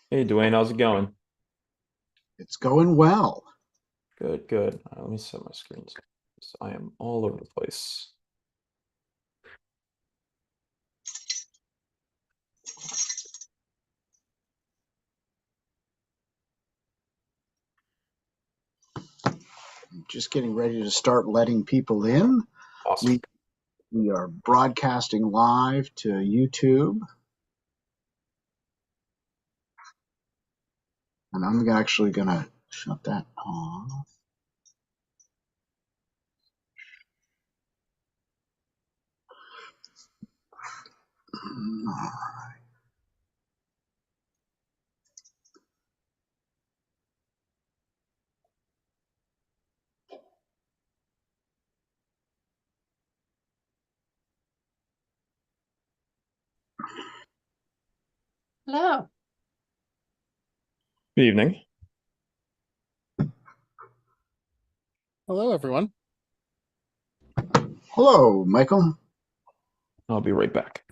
Hey, Dwayne, how's it going? It's going well. Good, good. Let me set my screens. I am all over the place. Just getting ready to start letting people in. Awesome. We we are broadcasting live to YouTube, and I'm actually gonna shut that off. Hello. Good evening. Hello, everyone. Hello, Michael. I'll be right back.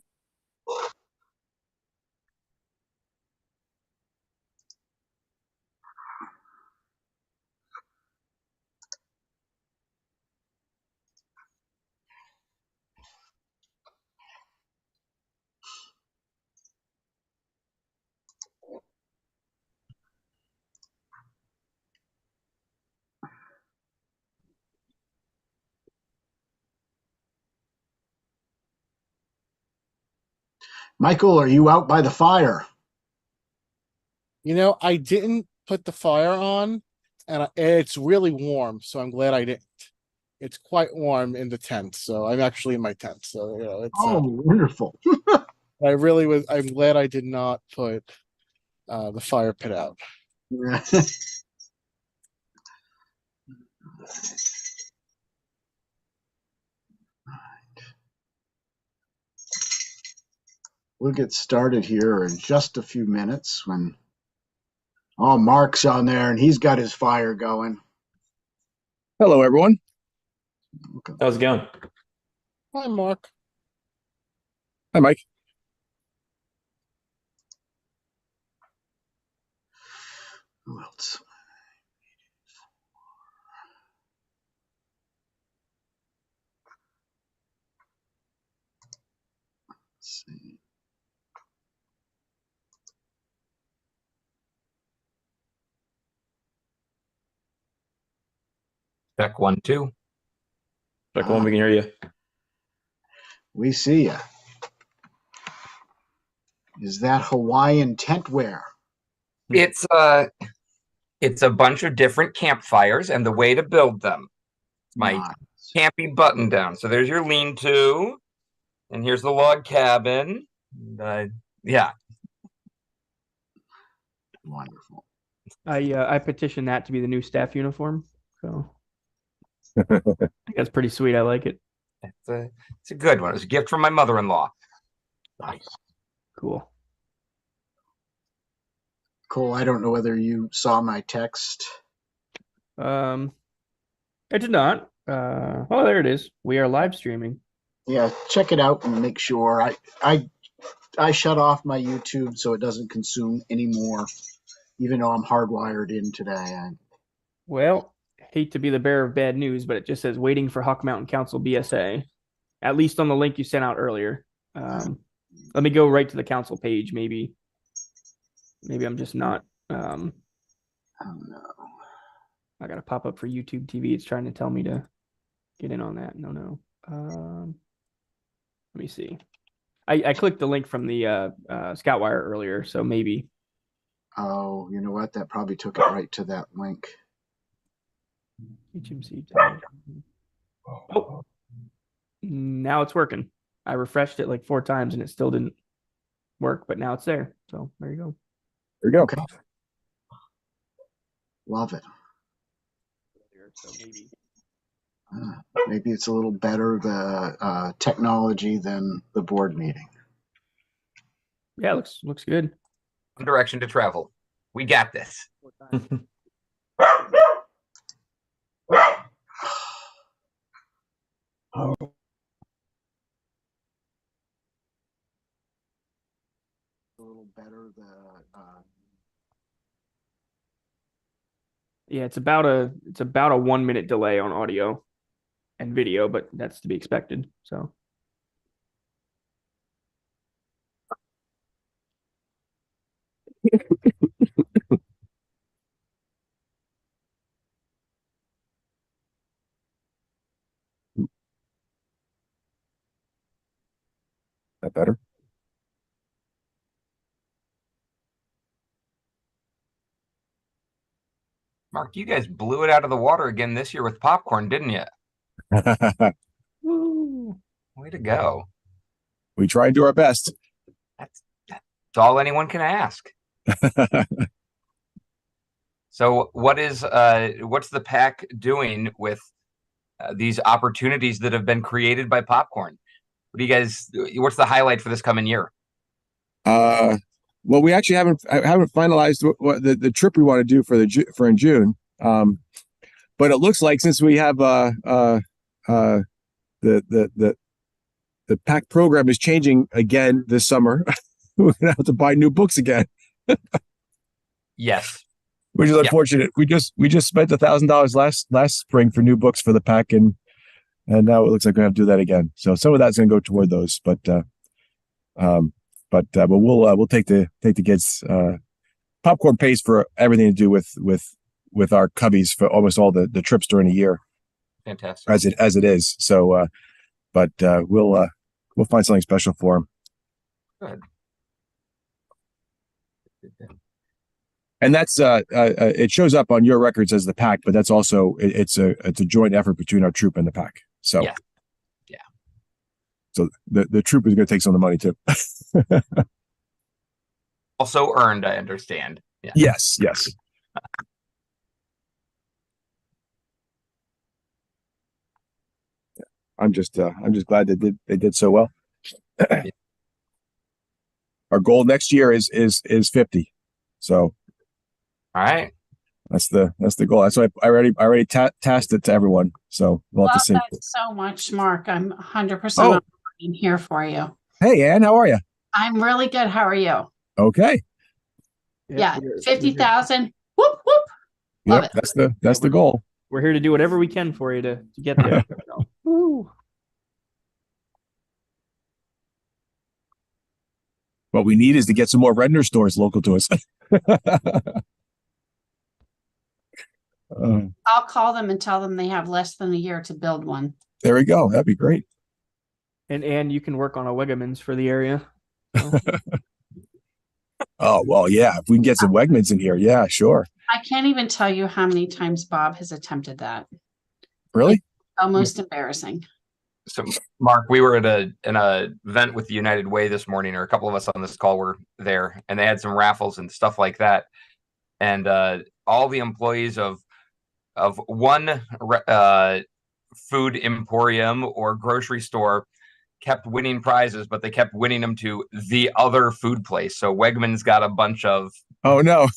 Michael, are you out by the fire? I didn't put the fire on, and it's really warm, so I'm glad I didn't. It's quite warm in the tent, so I'm actually in my tent. So it's Oh, wonderful. I really was. I'm glad I did not put the fire pit out. We'll get started here in just a few minutes when Mark's on there and he's got his fire going. Hello, everyone. Okay. How's it going? Hi, Mark. Hi, Mike. Who else? Let's see. Check 1, 2. Check one, we can hear you. We see you. Is that Hawaiian tent wear? It's it's a bunch of different campfires and the way to build them. My Nice. campy button down. So there's your lean-to, and here's the log cabin. And, yeah, Wonderful. I petitioned that to be the new staff uniform. So I think that's pretty sweet. I like it. it's a good one. It was a gift from my mother-in-law. Nice. Cool. Cole, I don't know whether you saw my text. Um, I did not. Oh, there it is. We are live streaming. Yeah, check it out and make sure. I shut off my YouTube so it doesn't consume anymore, even though I'm hardwired in today. Well, hate to be the bearer of bad news, but it just says waiting for Hawk Mountain Council BSA. At least on the link you sent out earlier. Let me go right to the council page. Maybe I'm just not. I don't know. I got a pop up for YouTube TV. It's trying to tell me to get in on that. No. Let me see. I clicked the link from the Scoutwire earlier, so maybe. Oh, you know what? That probably took it right to that link. HMC. Oh, now it's working. I refreshed it like 4 times and it still didn't work, but now it's there. So there you go. There we go. Okay. Love it. So maybe. Maybe it's a little better the technology than the board meeting. Yeah, looks good. Direction to travel. We got this. A little better the Yeah, it's about a 1 minute delay on audio and video, but that's to be expected. So That better? Mark, you guys blew it out of the water again this year with popcorn, didn't you? Woo. Way to go. We try and do our best. That's all anyone can ask. So what's the pack doing with these opportunities that have been created by popcorn? What's the highlight for this coming year? Well, we actually haven't finalized what the trip we want to do for in June. But it looks like since we have the pack program is changing again this summer, we're gonna have to buy new books again, Yes. which is unfortunate. We just spent $1,000 last spring for new books for the pack, and now it looks like we have to do that again. So some of that's going to go toward those, but we'll take the kids. Popcorn pays for everything to do with our cubbies for almost all the trips during the year, Fantastic. as it is. So, we'll find something special for them. Good. And that's it shows up on your records as the pack, but that's also it's a joint effort between our troop and the pack. So Yeah. So the troop is going to take some of the money too. Also earned, I understand. Yeah. Yes. I'm just glad they did so well. Our goal next year is 50. So All right. that's the goal. That's why I already tasked it to everyone. So we'll have to Love see. that so much, Mark. I'm 100% Oh. in here for you. Hey, Ann, how are you? I'm really good. How are you? Okay. Yeah, 50,000. Whoop whoop. Love Yep, it. that's the goal. We're here to do whatever we can for you to get there. So, woo. What we need is to get some more Redner stores local to us. I'll call them and tell them they have less than a year to build one. There we go. That'd be great. And you can work on a Wegmans for the area. So. Oh, well, yeah. If we can get some Wegmans in here, yeah, sure. I can't even tell you how many times Bob has attempted that. Really? Almost embarrassing. So, Mark, we were at an event with the United Way this morning, or a couple of us on this call were there, and they had some raffles and stuff like that. And all the employees of one food emporium or grocery store kept winning prizes, but they kept winning them to the other food place. So Wegmans got a bunch of. Oh no.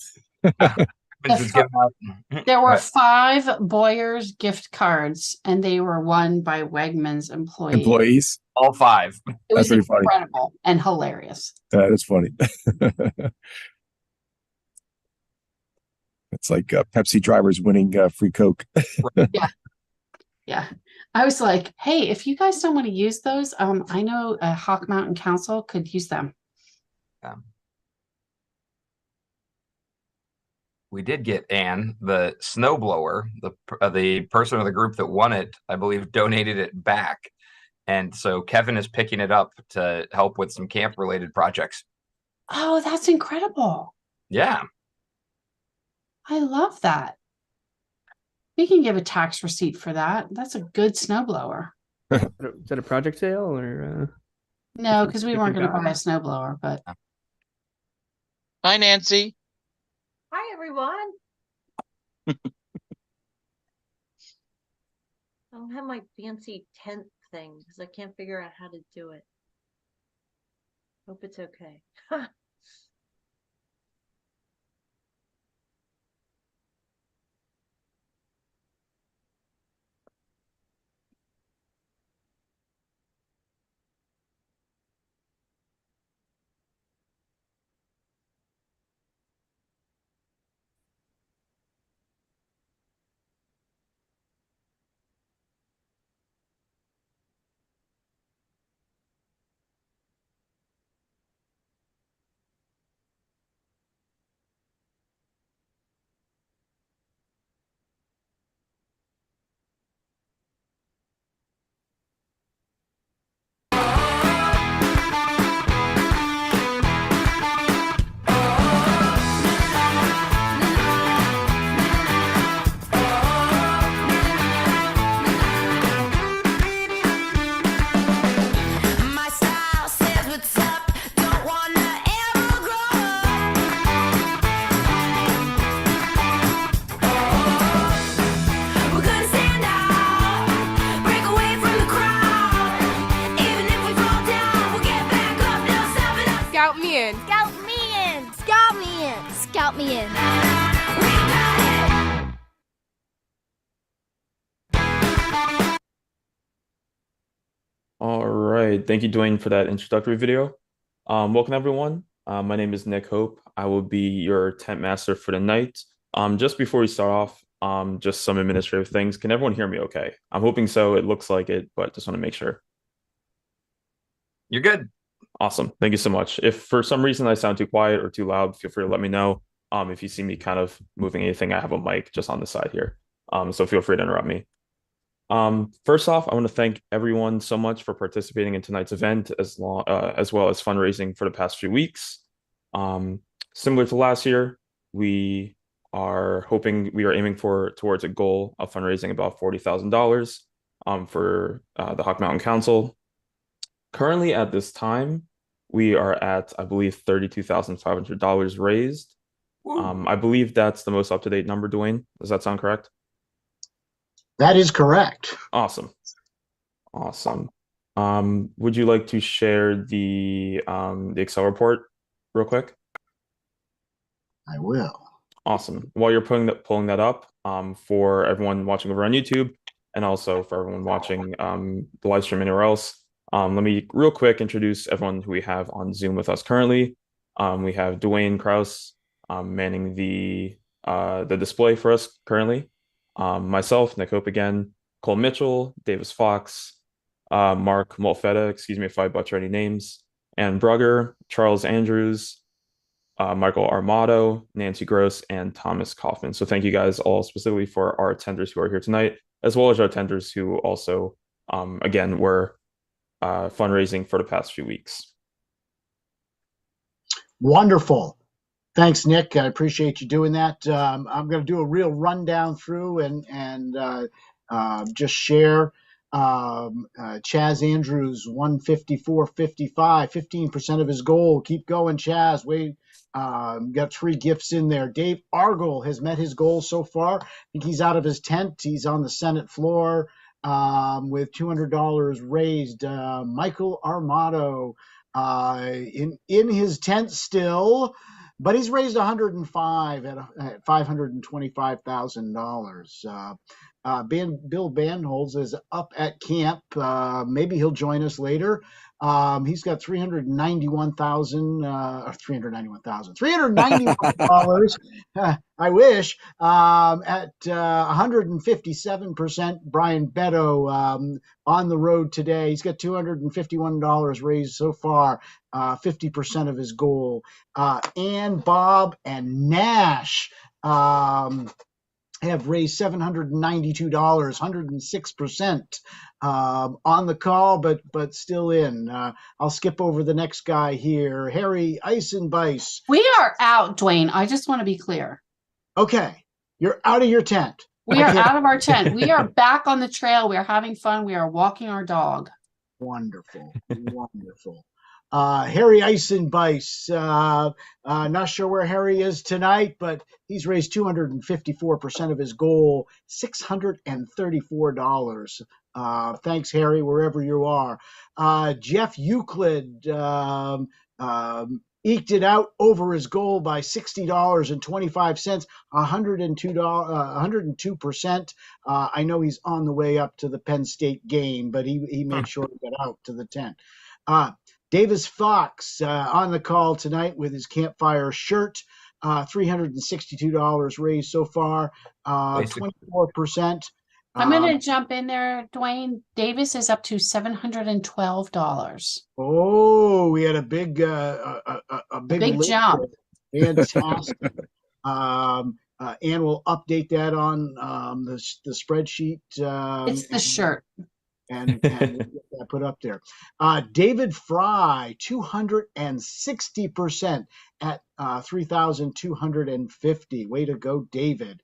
There were 5 Boyer's gift cards, and they were won by Wegmans employees. All 5. It was That's pretty incredible and hilarious. That is funny. It's like Pepsi drivers winning free Coke. Yeah. I was like, hey, if you guys don't want to use those, I know Hawk Mountain Council could use them. We did get Anne, the snowblower, the person of the group that won it, I believe, donated it back. And so Kevin is picking it up to help with some camp related projects. Oh, that's incredible. Yeah. I love that. We can give a tax receipt for that. That's a good snowblower. Is that a project sale or? No, because we weren't going to buy a snowblower, but. Hi, Nancy. Hi, everyone. I don't have my fancy tent thing because I can't figure out how to do it. Hope it's okay. in! Scout me in! Scout me in! Scout me in! All right. Thank you, Dwayne, for that introductory video. Welcome, everyone. My name is Nick Hope. I will be your tent master for the night. Just before we start off, just some administrative things. Can everyone hear me okay? I'm hoping so. It looks like it, but just want to make sure. You're good. Awesome. Thank you so much. If for some reason I sound too quiet or too loud, feel free to let me know. If you see me kind of moving anything, I have a mic just on the side here. So feel free to interrupt me. First off, I want to thank everyone so much for participating in tonight's event, as well as fundraising for the past few weeks. Similar to last year, we are aiming towards a goal of fundraising about $40,000 for the Hawk Mountain Council. Currently, at this time, we are at, I believe, $32,500 raised. I believe that's the most up-to-date number, Dwayne. Does that sound correct? That is correct. Awesome. Would you like to share the Excel report real quick? I will. Awesome. While you're pulling that up, for everyone watching over on YouTube and also for everyone watching the live stream anywhere else, let me real quick introduce everyone who we have on Zoom with us currently. We have Dwayne Kraus manning the display for us currently. Myself, Nick Hope again, Cole Mitchell, Davis Fox, Mark Molfetta, excuse me if I butcher any names, Ann Brugger, Charles Andrews, Michael Armato, Nancy Gross, and Thomas Kaufman. So thank you guys all specifically for our attenders who are here tonight, as well as our attenders who also, again, were fundraising for the past few weeks. Wonderful. Thanks, Nick. I appreciate you doing that. I'm going to do a real rundown through and just share. Chaz Andrews, 154.55, 15% of his goal. Keep going, Chaz. We got 3 gifts in there. Dave Argel has met his goal so far. I think he's out of his tent. He's on the Senate floor with $200 raised. Michael Armato in his tent still, but he's raised 105 at $525,000. Bill Bandholz is up at camp. Maybe he'll join us later. He's got $391,000. I wish. At 157%. Brian Beto on the road today. He's got $251 raised so far. 50% of his goal. Ann, Bob, and Nash have raised $792, 106% on the call, but still in. I'll skip over the next guy here, Harry Eisenbeis. We are out, Dwayne. I just want to be clear. Okay, you're out of your tent. We are out of our tent. We are back on the trail. We are having fun. We are walking our dog. Wonderful, wonderful. Harry Eisenbeis, not sure where Harry is tonight, but he's raised 254% of his goal, $634. Thanks, Harry, wherever you are. Jeff Euclid eked it out over his goal by $60.25, 102%. I know he's on the way up to the Penn State game, but he made sure to get out to the tent. Davis Fox on the call tonight with his campfire shirt, $362 raised so far, 24%. I'm going to jump in there, Dwayne. Davis is up to $712. Oh, we had a big jump. Fantastic. Ann will update that on the spreadsheet. It's the shirt. And we'll get that put up there. David Fry, 260% at 3,250. Way to go, David.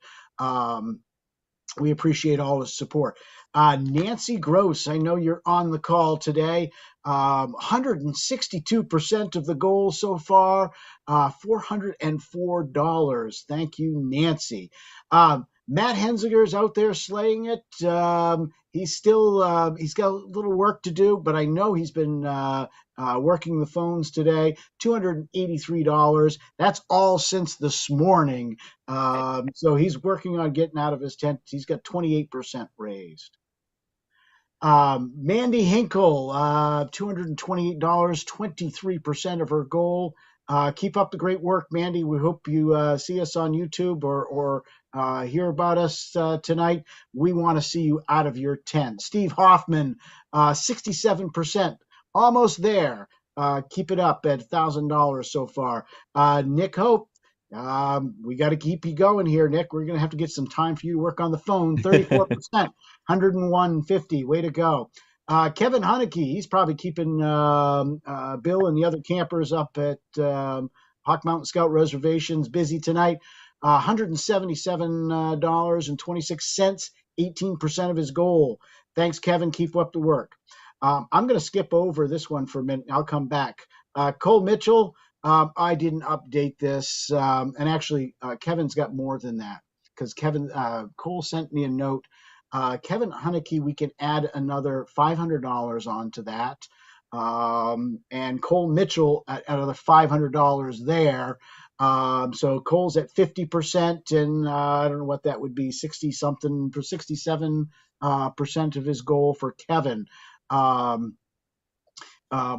We appreciate all his support. Nancy Gross, I know you're on the call today. 162% of the goal so far, $404. Thank you, Nancy. Matt Henziger's out there slaying it. He's still he's got a little work to do, but I know he's been working the phones today. $283. That's all since this morning. So he's working on getting out of his tent. He's got 28% raised. Mandy Hinkle, $228, 23% of her goal. Keep up the great work, Mandy. We hope you see us on YouTube or hear about us tonight. We want to see you out of your tent. Steve Hoffman, 67%, almost there. Keep it up at $1,000 so far. Nick Hope, we got to keep you going here, Nick. We're going to have to get some time for you to work on the phone. 34%, 101.50. Way to go. Kevin Hunnicky, he's probably keeping Bill and the other campers up at Hawk Mountain Scout Reservations busy tonight. $177.26, 18% of his goal. Thanks, Kevin. Keep up the work. I'm going to skip over this one for a minute. I'll come back. Cole Mitchell, I didn't update this. And actually, Kevin's got more than that because Cole sent me a note. Kevin Hunnicky, we can add another $500 onto that. And Cole Mitchell, another $500 there. So Cole's at 50%, and I don't know what that would be, 60-something, 67% of his goal for Kevin.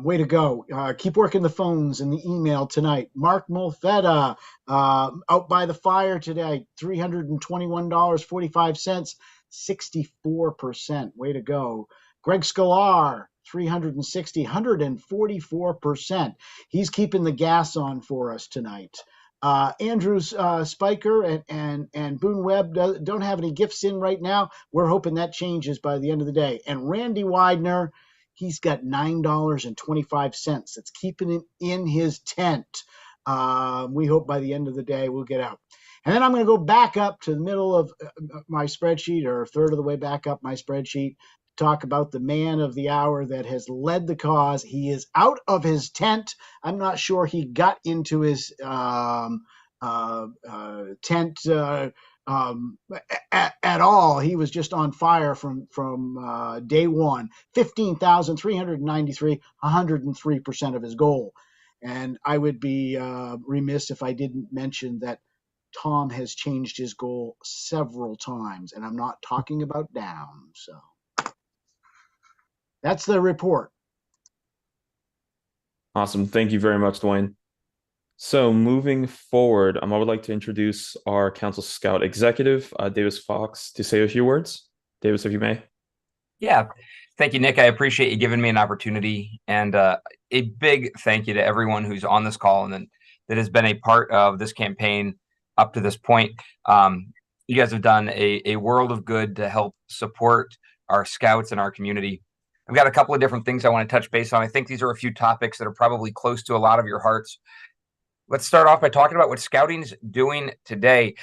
Way to go. Keep working the phones and the email tonight. Mark Molfetta, out by the fire today, $321.45, 64%. Way to go. Greg Scalar, 360, 144%. He's keeping the gas on for us tonight. Andrews Spiker and Boone Webb don't have any gifts in right now. We're hoping that changes by the end of the day. And Randy Widener, he's got $9.25. It's keeping it in his tent. We hope by the end of the day we'll get out. And then I'm going to go back up to the middle of my spreadsheet, or a third of the way back up my spreadsheet, to talk about the man of the hour that has led the cause. He is out of his tent. I'm not sure he got into his tent at all. He was just on fire from day one. 15,393, 103% of his goal. And I would be remiss if I didn't mention that Tom has changed his goal several times, and I'm not talking about down. So that's the report. Awesome. Thank you very much, Dwayne. So moving forward, I would like to introduce our Council Scout Executive, Davis Fox, to say a few words. Davis, if you may. Yeah. Thank you, Nick. I appreciate you giving me an opportunity, and a big thank you to everyone who's on this call and that has been a part of this campaign up to this point. You guys have done a world of good to help support our scouts and our community. I've got a couple of different things I want to touch base on. I think these are a few topics that are probably close to a lot of your hearts. Let's start off by talking about what scouting's doing today.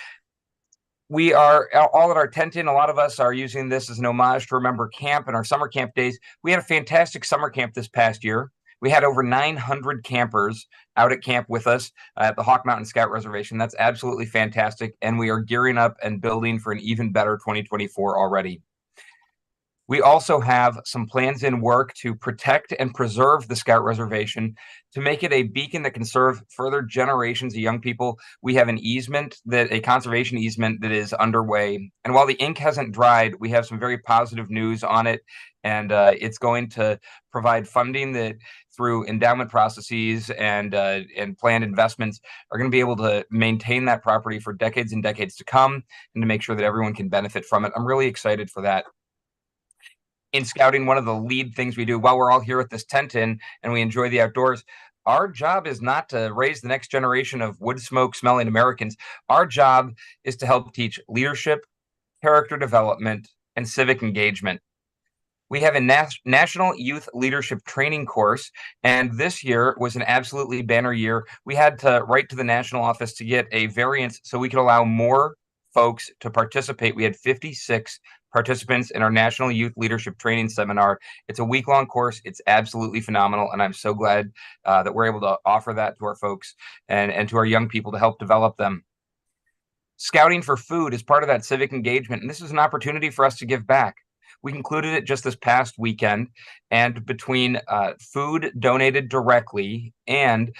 We are all at our tent in. A lot of us are using this as an homage to remember camp and our summer camp days. We had a fantastic summer camp this past year. We had over 900 campers out at camp with us at the Hawk Mountain Scout Reservation. That's absolutely fantastic. And we are gearing up and building for an even better 2024 already. We also have some plans in work to protect and preserve the Scout Reservation, to make it a beacon that can serve further generations of young people. We have a conservation easement that is underway. And while the ink hasn't dried, we have some very positive news on it. And it's going to provide funding that, through endowment processes and planned investments, are going to be able to maintain that property for decades and decades to come, and to make sure that everyone can benefit from it. I'm really excited for that. In scouting, one of the lead things we do while we're all here at this tent in and we enjoy the outdoors, our job is not to raise the next generation of wood smoke smelling Americans. Our job is to help teach leadership, character development, and civic engagement. We have a national youth leadership training course, and this year was an absolutely banner year. We had to write to the national office to get a variance so we could allow more folks to participate. We had 56 participants in our National Youth Leadership Training Seminar. It's a week-long course. It's absolutely phenomenal, and I'm so glad that we're able to offer that to our folks and to our young people to help develop them. Scouting for food is part of that civic engagement, and this is an opportunity for us to give back. We concluded it just this past weekend, and between food donated directly and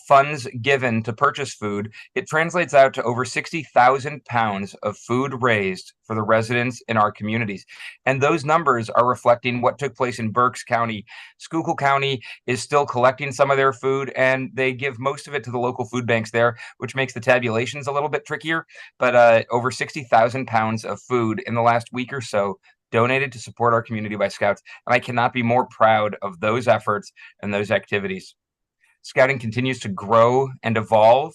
funds given to purchase food, it translates out to over 60,000 pounds of food raised for the residents in our communities. And those numbers are reflecting what took place in Berks County. Schuylkill County is still collecting some of their food, and they give most of it to the local food banks there, which makes the tabulations a little bit trickier. But over 60,000 pounds of food in the last week or so donated to support our community by Scouts, and I cannot be more proud of those efforts and those activities. Scouting continues to grow and evolve.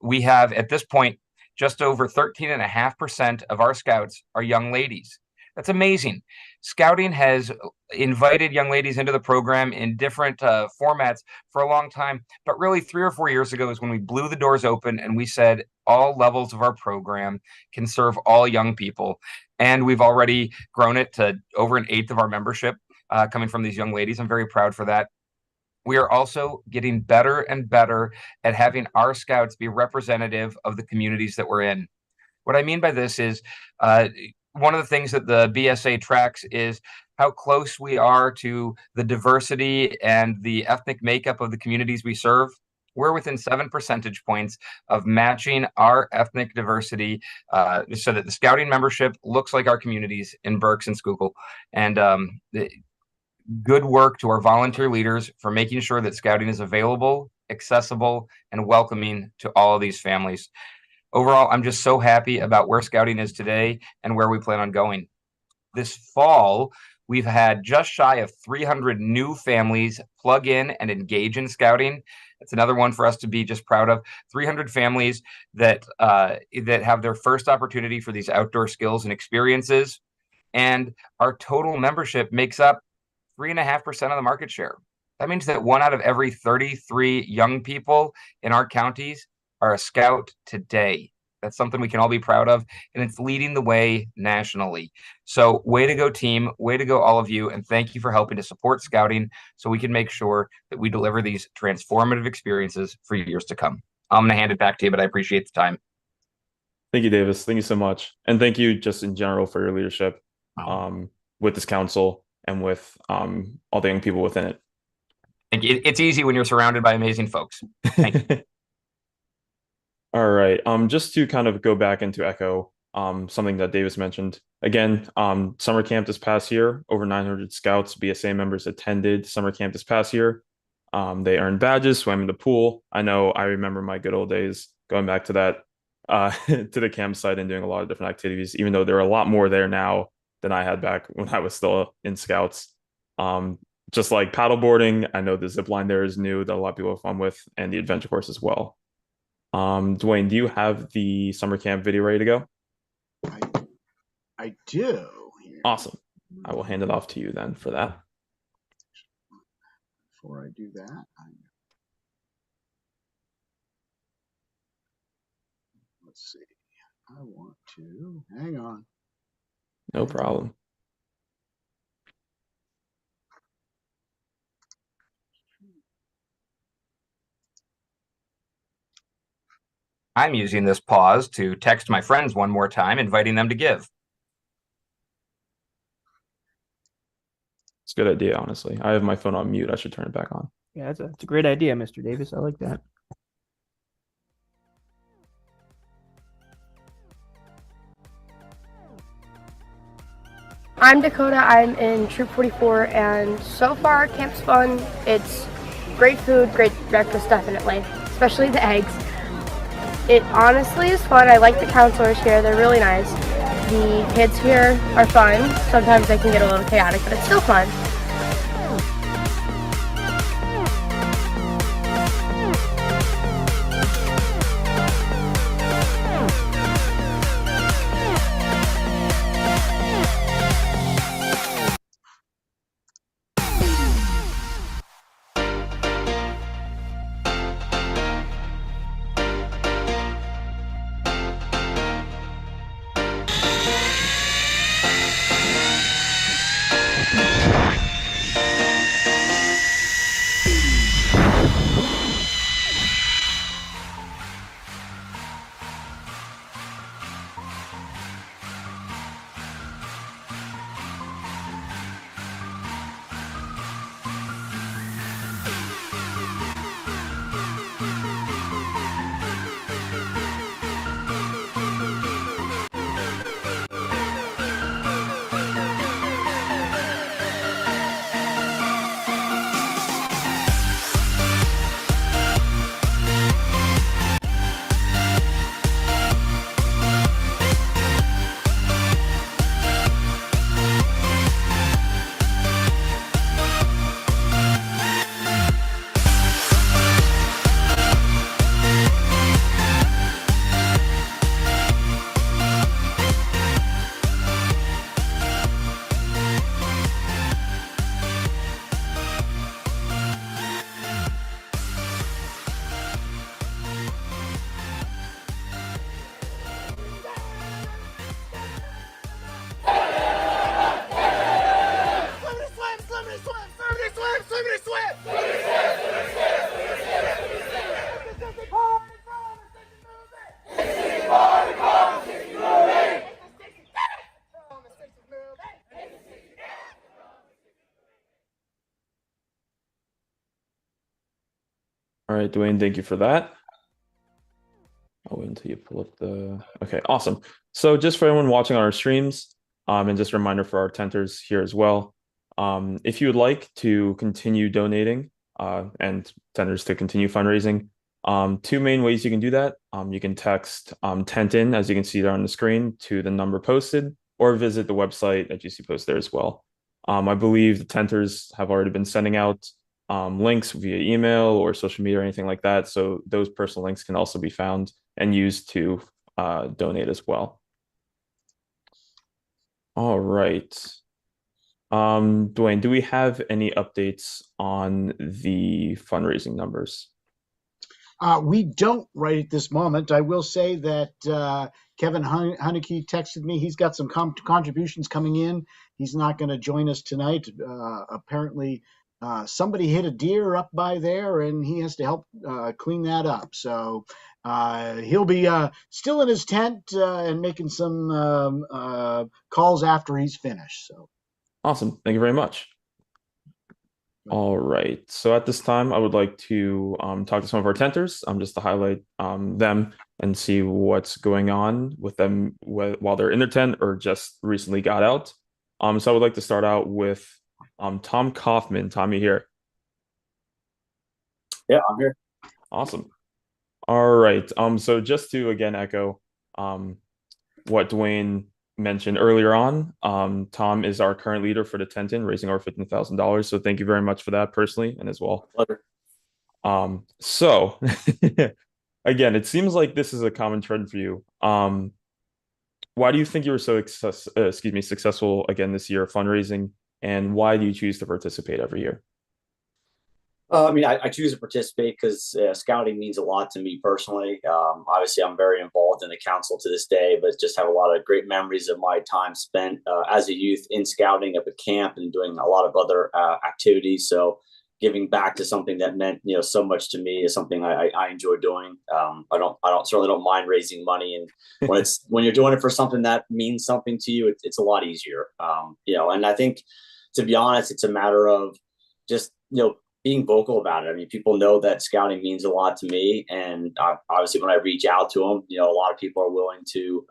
We have, at this point, just over 13.5% of our Scouts are young ladies. That's amazing. Scouting has invited young ladies into the program in different formats for a long time, but really 3 or 4 years ago is when we blew the doors open and we said all levels of our program can serve all young people. And we've already grown it to over 1/8 of our membership coming from these young ladies. I'm very proud for that. We are also getting better and better at having our Scouts be representative of the communities that we're in. What I mean by this is one of the things that the BSA tracks is how close we are to the diversity and the ethnic makeup of the communities we serve. We're within 7 percentage points of matching our ethnic diversity so that the Scouting membership looks like our communities in Berks and Schuylkill. And good work to our volunteer leaders for making sure that Scouting is available, accessible, and welcoming to all of these families. Overall, I'm just so happy about where Scouting is today and where we plan on going. This fall, we've had just shy of 300 new families plug in and engage in Scouting. It's another one for us to be just proud of. 300 families that have their first opportunity for these outdoor skills and experiences. And our total membership makes up 3.5% of the market share. That means that 1 out of every 33 young people in our counties are a Scout today. That's something we can all be proud of, and it's leading the way nationally. So way to go, team. Way to go, all of you, and thank you for helping to support Scouting so we can make sure that we deliver these transformative experiences for years to come. I'm going to hand it back to you, but I appreciate the time. Thank you, Davis. Thank you so much. And thank you just in general for your leadership with this council and with all the young people within it. It's easy when you're surrounded by amazing folks. Thank you. All right. Just to kind of go back into echo something that Davis mentioned. Again, summer camp this past year, over 900 Scouts, BSA members attended summer camp this past year. They earned badges, swam in the pool. I know I remember my good old days going back to that to the campsite and doing a lot of different activities, even though there are a lot more there now than I had back when I was still in Scouts. Just like paddleboarding, I know the zip line there is new that a lot of people have fun with, and the adventure course as well. Dwayne, do you have the summer camp video ready to go? I do. Awesome. I will hand it off to you then for that. Before I do that, let's see. I want to hang on. No problem. I'm using this pause to text my friends one more time, inviting them to give. It's a good idea, honestly. I have my phone on mute. I should turn it back on. Yeah, it's a great idea, Mr. Davis. I like that. I'm Dakota. I'm in Troop 44, and so far camp's fun. It's great food, great breakfast, definitely, especially the eggs. It honestly is fun. I like the counselors here. They're really nice. The kids here are fun. Sometimes they can get a little chaotic, but it's still fun. right, Dwayne, thank you for that. I'll wait until you pull up the. Okay, awesome. So just for everyone watching on our streams, and just a reminder for our tenters here as well, if you would like to continue donating, and tenders to continue fundraising, two main ways you can do that. You can text tent in, as you can see there on the screen, to the number posted, or visit the website that you see posted there as well. I believe the tenters have already been sending out links via email or social media or anything like that. So those personal links can also be found and used to donate as well. All right. Dwayne, do we have any updates on the fundraising numbers? We don't right at this moment. I will say that Kevin Hunnicky texted me. He's got some contributions coming in. He's not going to join us tonight. Apparently, somebody hit a deer up by there, and he has to help clean that up. So he'll be still in his tent and making some calls after he's finished. So awesome. Thank you very much. All right. So at this time, I would like to talk to some of our tenters, just to highlight them and see what's going on with them while they're in their tent or just recently got out. So I would like to start out with Tom Kaufman. Tom, you here? Yeah, I'm here. Awesome. All right. So just to again echo what Dwayne mentioned earlier on, Tom is our current leader for the tent-in, raising over $15,000. So thank you very much for that personally and as well. Pleasure. So again, it seems like this is a common trend for you. Why do you think you were so successful again this year fundraising, and why do you choose to participate every year? I mean, I choose to participate because scouting means a lot to me personally. Obviously, I'm very involved in the council to this day, but just have a lot of great memories of my time spent as a youth in scouting up at camp and doing a lot of other activities. So giving back to something that meant, so much to me is something I enjoy doing. I certainly don't mind raising money. And when you're doing it for something that means something to you, it's a lot easier. And I think, to be honest, it's a matter of just, being vocal about it. I mean, people know that scouting means a lot to me, and obviously, when I reach out to them, a lot of people are willing to,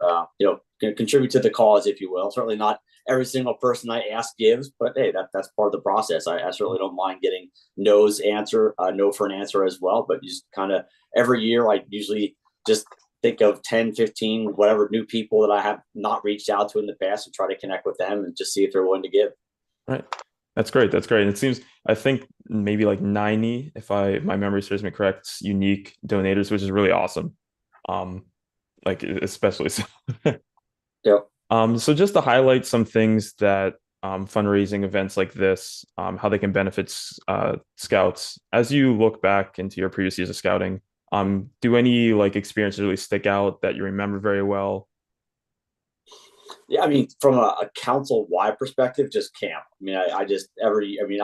contribute to the cause, if you will. Certainly not every single person I ask gives, but hey, that's part of the process. I certainly don't mind getting no for an answer as well. But just kind of every year, I usually just think of 10, 15, whatever new people that I have not reached out to in the past and try to connect with them and just see if they're willing to give. Right. That's great. That's great. And it seems, I think maybe like 90, if my memory serves me correct, unique donators, which is really awesome. Like especially so. Yep. So just to highlight some things that fundraising events like this, how they can benefit scouts. As you look back into your previous years of scouting, do any like experiences really stick out that you remember very well? Yeah, I mean, from a council-wide perspective, just camp. I mean,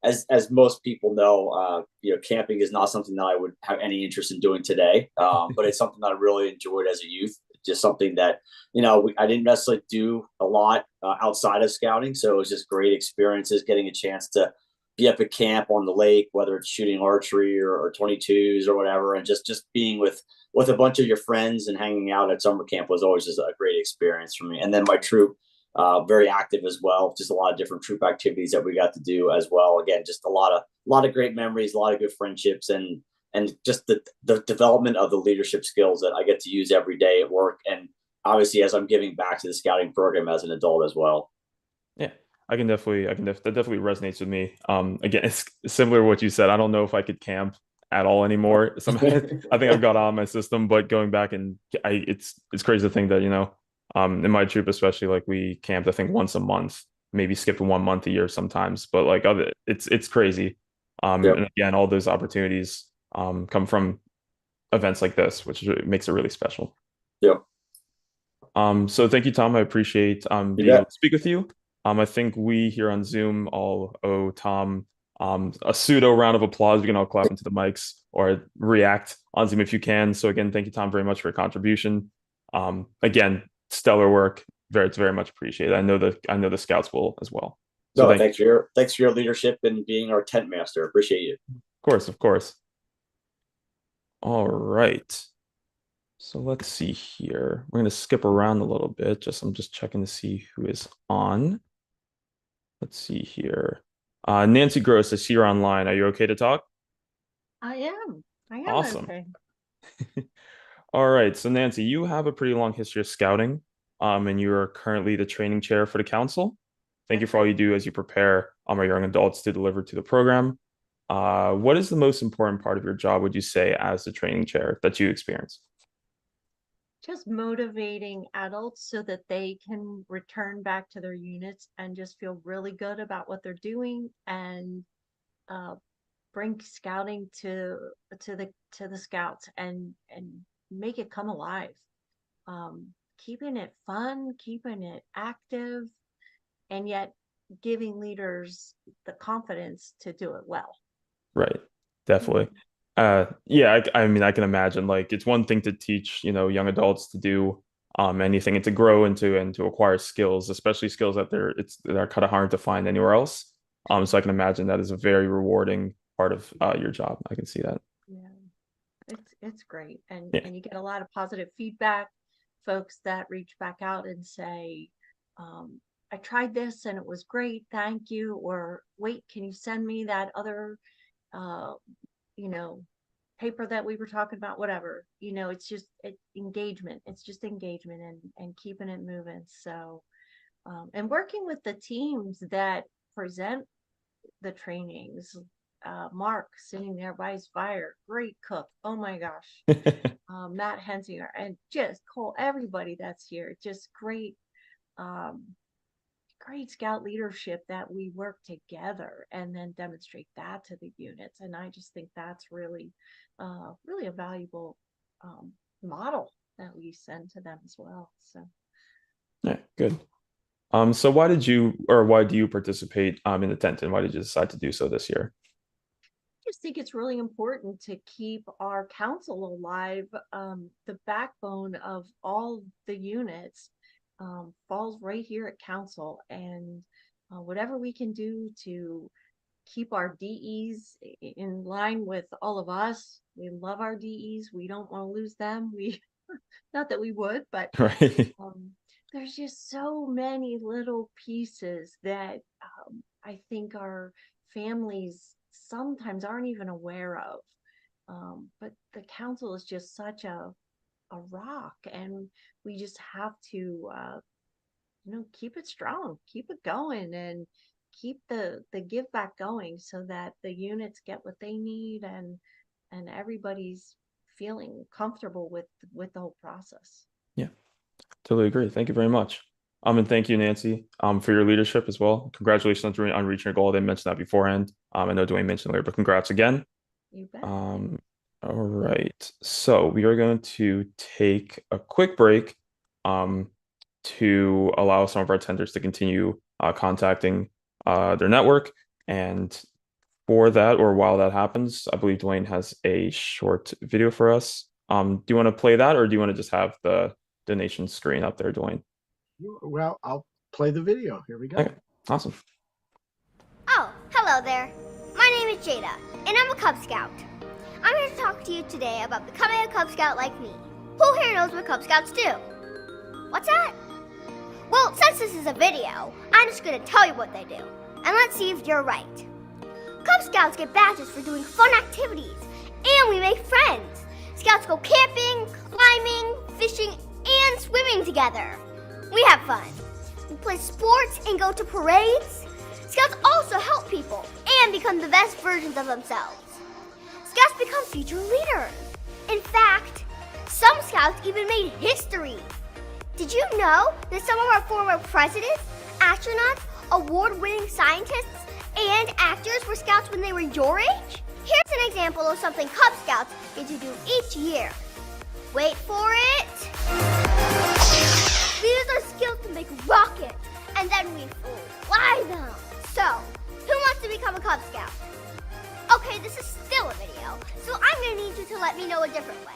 as most people know, camping is not something that I would have any interest in doing today. But it's something that I really enjoyed as a youth. Just something that, I didn't necessarily do a lot outside of scouting. So it was just great experiences, getting a chance to be up at camp on the lake, whether it's shooting archery or 22s or whatever, and just being with a bunch of your friends and hanging out at summer camp was always just a great experience for me. And then my troop, very active as well, just a lot of different troop activities that we got to do as well. Again, just a lot of great memories, a lot of good friendships, and just the development of the leadership skills that I get to use every day at work. And obviously, as I'm giving back to the scouting program as an adult as well. Yeah. that definitely resonates with me. Again, it's similar to what you said. I don't know if I could camp at all anymore. I think I've got on my system, but going back and it's crazy to think that, in my troop, especially, like we camped, I think once a month, maybe skipping 1 month a year sometimes, but like it's crazy. Yep. And again, all those opportunities come from events like this, which makes it really special. Yep. So thank you, Tom. I appreciate being able to speak with you. I think we here on Zoom all owe Tom a pseudo round of applause. We can all clap into the mics or react on Zoom if you can. So again, thank you, Tom, very much for your contribution. Again, stellar work. It's very much appreciated. I know the scouts will as well. So thanks for your leadership and being our tent master. Appreciate you. Of course. All right. So let's see here. We're going to skip around a little bit. I'm just checking to see who is on. Let's see here. Nancy Gross, I see you're online. Are you okay to talk? I am. Awesome. Okay. All right. So Nancy, you have a pretty long history of scouting, and you are currently the training chair for the council. Thank you for all you do as you prepare our young adults to deliver to the program. What is the most important part of your job, would you say, as the training chair that you experience? Just motivating adults so that they can return back to their units and just feel really good about what they're doing, and bring scouting to the scouts and make it come alive. Keeping it fun, keeping it active, and yet giving leaders the confidence to do it well. Right. Definitely. Yeah, I mean, I can imagine, like, it's one thing to teach, young adults to do anything, and to grow into and to acquire skills, especially skills that they're kind of hard to find anywhere else. So I can imagine that is a very rewarding part of your job. I can see that. Yeah, it's great, and Yeah. and you get a lot of positive feedback. Folks that reach back out and say, I tried this and it was great, thank you. Or wait, can you send me that other paper that we were talking about, whatever. It's just engagement. It's just engagement and keeping it moving. So and working with the teams that present the trainings. Mark sitting there by his fire, great cook, oh my gosh. Matt Hensinger, and just Cole, everybody that's here, just great scout leadership, that we work together and then demonstrate that to the units. And I just think that's really a valuable model that we send to them as well. So Yeah, good. So why do you participate in the tent, and why did you decide to do so this year? I just think it's really important to keep our council alive. The backbone of all the units falls right here at council, and whatever we can do to keep our DEs in line with all of us. We love our DEs. We don't want to lose them. Not that we would, but Right. there's just so many little pieces that I think our families sometimes aren't even aware of. But the council is just such a rock, and we just have to keep it strong, keep it going, and keep the give back going, so that the units get what they need, and everybody's feeling comfortable with the whole process. Yeah, totally agree. Thank you very much. And thank you, Nancy, for your leadership as well. Congratulations on reaching your goal. I didn't mention that beforehand. I know Dwayne mentioned later, but congrats again. You bet. All right. So we are going to take a quick break to allow some of our attenders to continue contacting their network. And for that, or while that happens, I believe Dwayne has a short video for us. Do you want to play that, or do you want to just have the donation screen up there, Dwayne? Well, I'll play the video. Here we go. Okay, awesome. Oh, hello there. My name is Jada, and I'm a Cub Scout. I'm here to talk to you today about becoming a Cub Scout like me. Who here knows what Cub Scouts do? What's that? Well, since this is a video, I'm just going to tell you what they do, and let's see if you're right. Cub Scouts get badges for doing fun activities, and we make friends. Scouts go camping, climbing, fishing, and swimming together. We have fun. We play sports and go to parades. Scouts also help people and become the best versions of themselves. Scouts become future leaders. In fact, some Scouts even made history. Did you know that some of our former presidents, astronauts, award-winning scientists, and actors were Scouts when they were your age? Here's an example of something Cub Scouts get to do each year. Wait for it. We use our skills to make rockets, and then we fly them. So, who wants to become a Cub Scout? Okay, this is still a video, so I'm going to need you to let me know a different way.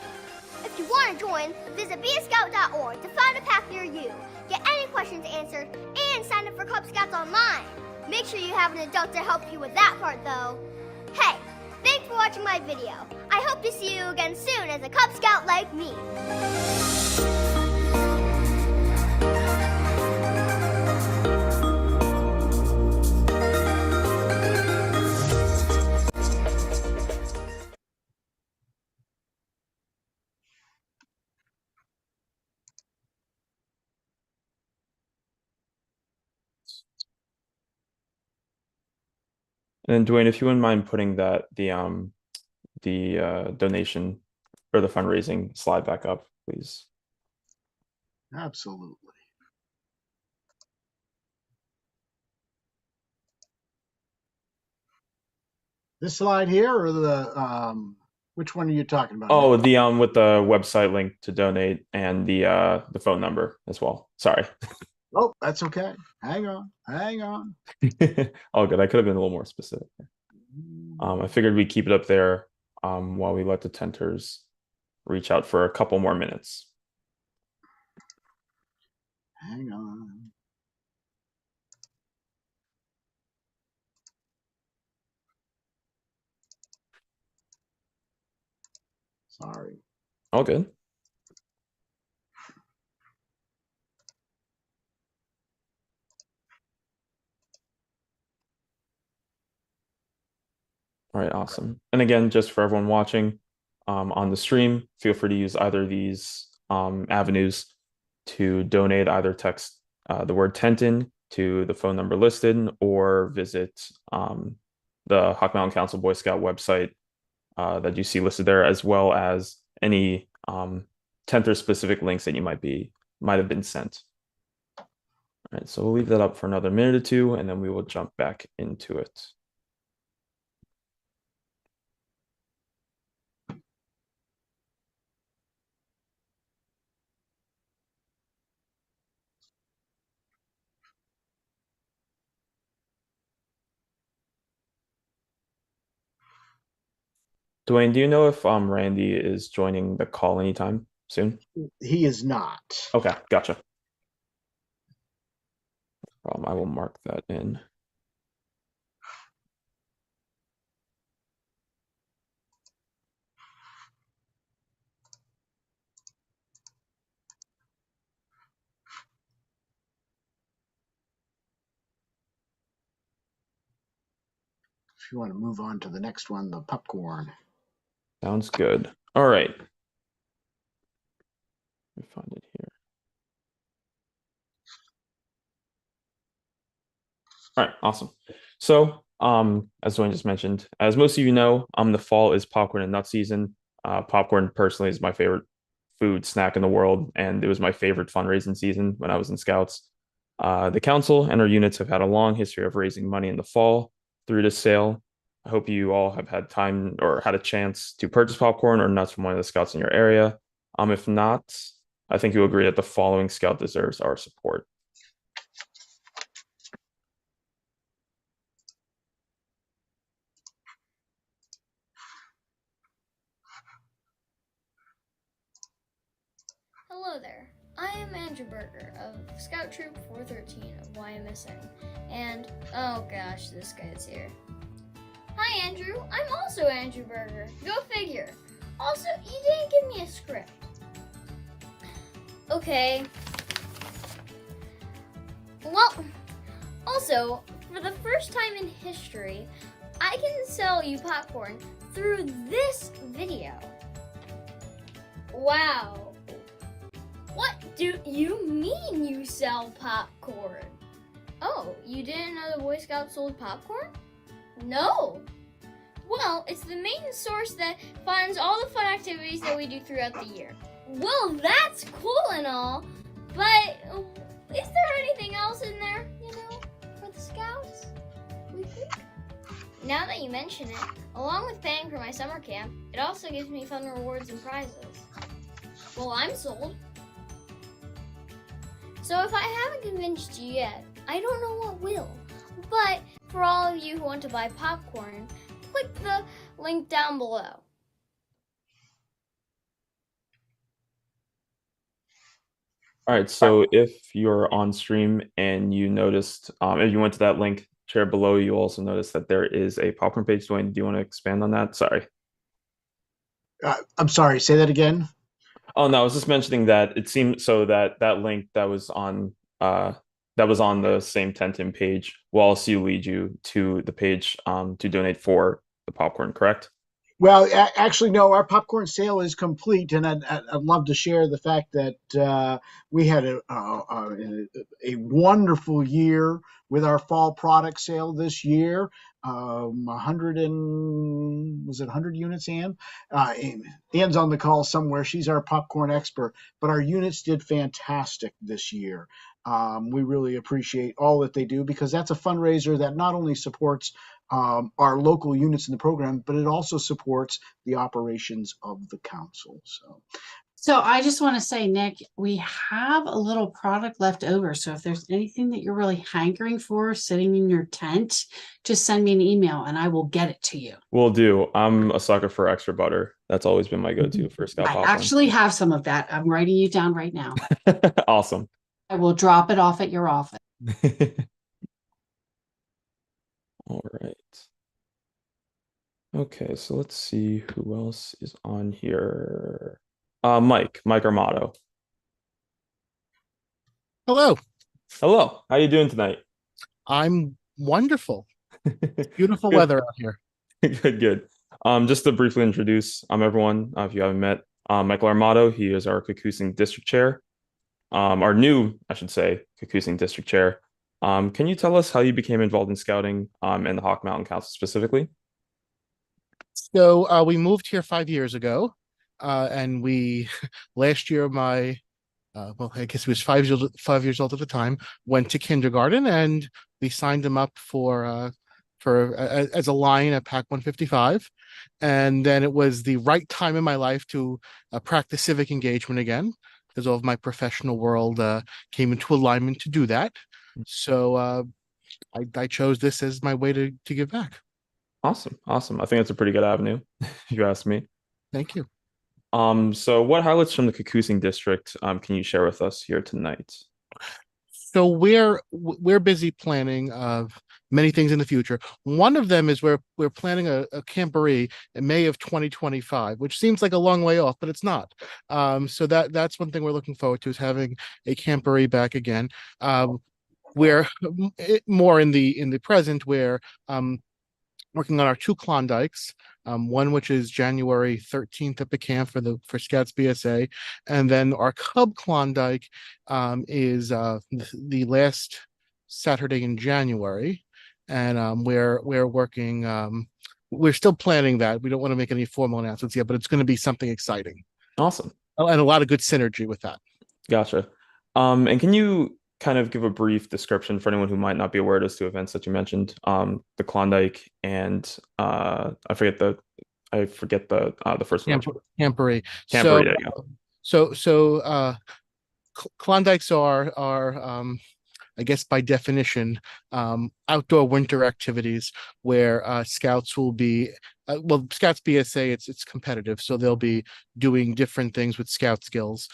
If you want to join, visit beascout.org to find a path near you, get any questions answered, and sign up for Cub Scouts online. Make sure you have an adult to help you with that part, though. Hey, Thanks for watching my video. I hope to see you again soon as a Cub Scout like me. And Dwayne, if you wouldn't mind putting the donation or the fundraising slide back up, please. Absolutely. This slide here, or the which one are you talking about? Oh, the with the website link to donate and the phone number as well. Sorry. Oh, that's okay. Hang on. All good. I could have been a little more specific. I figured we'd keep it up there while we let the tenters reach out for a couple more minutes. Hang on. Sorry. All good. All right, awesome. And again, just for everyone watching on the stream, feel free to use either of these avenues to donate. Either text the word Tenton to the phone number listed, or visit the Hawk Mountain Council Boy Scout website that you see listed there, as well as any Tenter specific links that you might have been sent. All right, so we'll leave that up for another minute or two, and then we will jump back into it. Dwayne, do you know if Randy is joining the call anytime soon? He is not. Okay, gotcha. I will mark that in. If you want to move on to the next one, the popcorn. Sounds good. All right. Let me find it here. All right, awesome. So, as Dwayne just mentioned, as most of you know, the fall is popcorn and nut season. Popcorn personally is my favorite food snack in the world, and it was my favorite fundraising season when I was in Scouts. The council and our units have had a long history of raising money in the fall through this sale. I hope you all have had time or had a chance to purchase popcorn or nuts from one of the Scouts in your area. If not, I think you'll agree that the following Scout deserves our support. Hello there, I am Andrew Berger of Scout Troop 413 of YMSN, and oh gosh, this guy's here. Hi Andrew, I'm also Andrew Berger, go figure. Also, you didn't give me a script. Okay. Well, also, for the first time in history, I can sell you popcorn through this video. Wow. What do you mean you sell popcorn? Oh, you didn't know the Boy Scouts sold popcorn? No. Well, it's the main source that funds all the fun activities that we do throughout the year. Well, that's cool and all, but is there anything else in there, for the Scouts? Now that you mention it, along with paying for my summer camp, it also gives me fun rewards and prizes. Well, I'm sold. So if I haven't convinced you yet, I don't know what will. But for all of you who want to buy popcorn, click the link down below. All right, so if you're on stream and you noticed, if you went to that link chair below, you also notice that there is a popcorn page. Dwayne, do you want to expand on that? Sorry. I'm sorry, say that again. Oh no, I was just mentioning that it seemed so that that link that was on the same 10 page will also lead you to the page to donate for the popcorn, correct? Well, actually, no. Our popcorn sale is complete, and I'd love to share the fact that we had a wonderful year with our fall product sale this year. 100 and was it 100 units, Ann? Ann's on the call somewhere. She's our popcorn expert, but our units did fantastic this year. We really appreciate all that they do because that's a fundraiser that not only supports our local units in the program, but it also supports the operations of the council. So I just want to say, Nick, we have a little product left over. So if there's anything that you're really hankering for sitting in your tent, just send me an email and I will get it to you. Will do. I'm a sucker for extra butter. That's always been my go-to for Scout I popcorn. actually have some of that. I'm writing you down right now. Awesome. I will drop it off at your office. All right. Okay, so let's see who else is on here. Mike Armato. Hello. Hello. How you doing tonight? I'm wonderful. Beautiful Good. weather out here. Good. Just to briefly introduce everyone, if you haven't met, Michael Armato. He is our Kakusing District Chair. Our new, I should say, Kakusing District Chair. Can you tell us how you became involved in scouting and the Hawk Mountain Council specifically? So we moved here 5 years ago, and we last year my well, I guess he was 5 years old at the time, went to kindergarten, and we signed him up for as a line at PAC 155, and then it was the right time in my life to practice civic engagement again, because all of my professional world came into alignment to do that. So I chose this as my way to give back. Awesome. I think it's a pretty good avenue, if you ask me. Thank you. So what highlights from the Kakusing district can you share with us here tonight? So we're busy planning many things in the future. One of them is we're planning a camporee in May of 2025, which seems like a long way off, but it's not. So that's one thing we're looking forward to, is having a camporee back again. We're more in the present, where working on our 2 Klondikes, one which is January 13th at the camp for Scouts BSA, and then our Cub Klondike is the last Saturday in January, and we're working. We're still planning that. We don't want to make any formal announcements yet, but it's going to be something exciting. Awesome. And a lot of good synergy with that. Gotcha. And can you kind of give a brief description for anyone who might not be aware of those 2 events that you mentioned, the Klondike and I forget the first one. Camporee. Camporee, there you go. So Klondikes are I guess by definition outdoor winter activities where scouts will be Scouts BSA, it's competitive, so they'll be doing different things with scout skills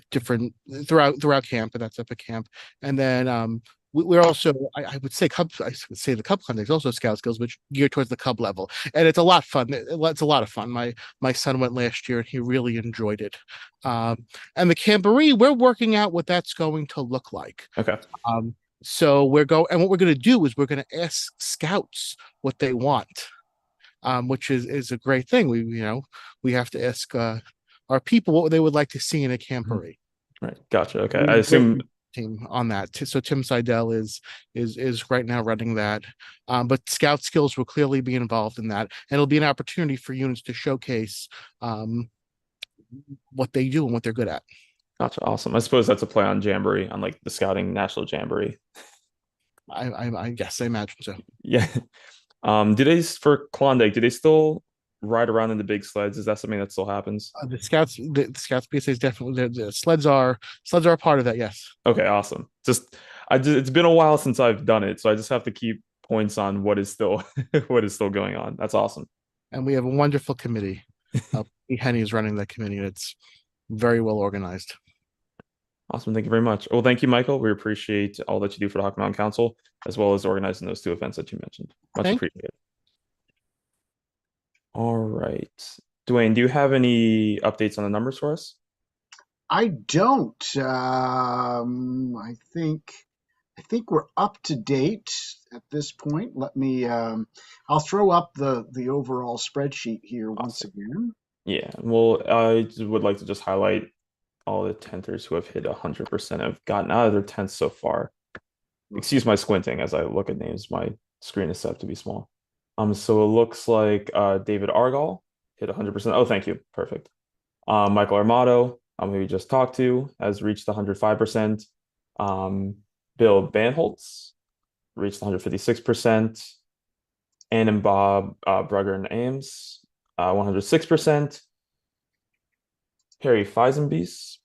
different throughout camp, and that's up at camp. And then we're also, I would say the Cub Klondike is also scout skills, which geared towards the Cub level, and it's a lot of fun. It's a lot of fun. My son went last year and he really enjoyed it. And the camporee, we're working out what that's going to look like. Okay. So what we're going to do is we're going to ask scouts what they want, which is a great thing. We have to ask our people what they would like to see in a camporee. Right. Gotcha. Okay. I assume team on that. So Tim Seidel is right now running that. But scout skills will clearly be involved in that, and it'll be an opportunity for units to showcase what they do and what they're good at. Gotcha. Awesome. I suppose that's a play on Jamboree, on like the Scouting National Jamboree. I guess, I imagine so. Yeah. For Klondike, do they still ride around in the big sleds? Is that something that still happens? The Scouts PSA is definitely, the sleds are a part of that. Yes. Okay. Awesome. It's been a while since I've done it, so I just have to keep points on what is still going on. That's awesome. And we have a wonderful committee. Henny is running that committee, and it's very well organized. Awesome. Thank you very much. Well, thank you, Michael. We appreciate all that you do for the Hawk Mountain Council, as well as organizing those 2 events that you mentioned. Much appreciated. All right. Dwayne, do you have any updates on the numbers for us? I don't. I think we're up to date at this point. Let me. I'll throw up the overall spreadsheet here once again. Yeah. Well, I would like to just highlight all the tenters who have hit 100% have gotten out of their tents so far. Excuse my squinting as I look at names. My screen is set to be small. So it looks like David Argall hit 100%. Oh, thank you. Perfect. Michael Armato, who we just talked to, has reached 105%. Bill Banholtz reached 156%. Ann and Bob Brugger and Ames, 106%. Harry Feisenbies,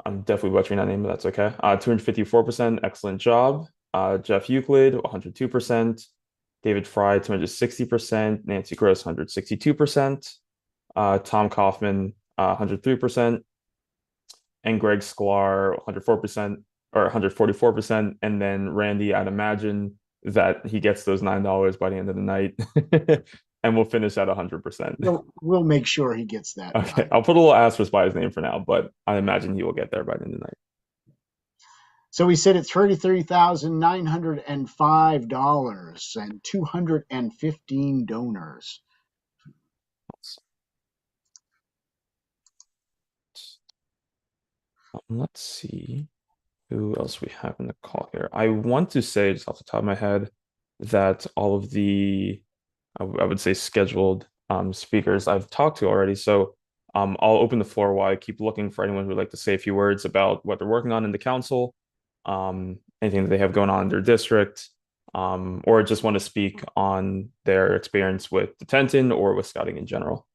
I'm definitely butchering that name, but that's okay. 254%, excellent job. Jeff Euclid, 102%. David Fry, 260%. Nancy Gross, 162%. Tom Kaufman, 103%. And Greg Sklar, 104%, or 144%. And then Randy, I'd imagine that he gets those $9 by the end of the night. And we'll finish at 100%. We'll make sure he gets that. Okay, I'll put a little asterisk by his name for now, but I imagine he will get there by the end of the night. So we sit at $33,905 and 215 donors. Let's see who else we have in the call here. I want to say, just off the top of my head, that all of the, I would say, scheduled speakers I've talked to already. So I'll open the floor while I keep looking for anyone who would like to say a few words about what they're working on in the council, anything that they have going on in their district, or just want to speak on their experience with the Tenton or with scouting in general.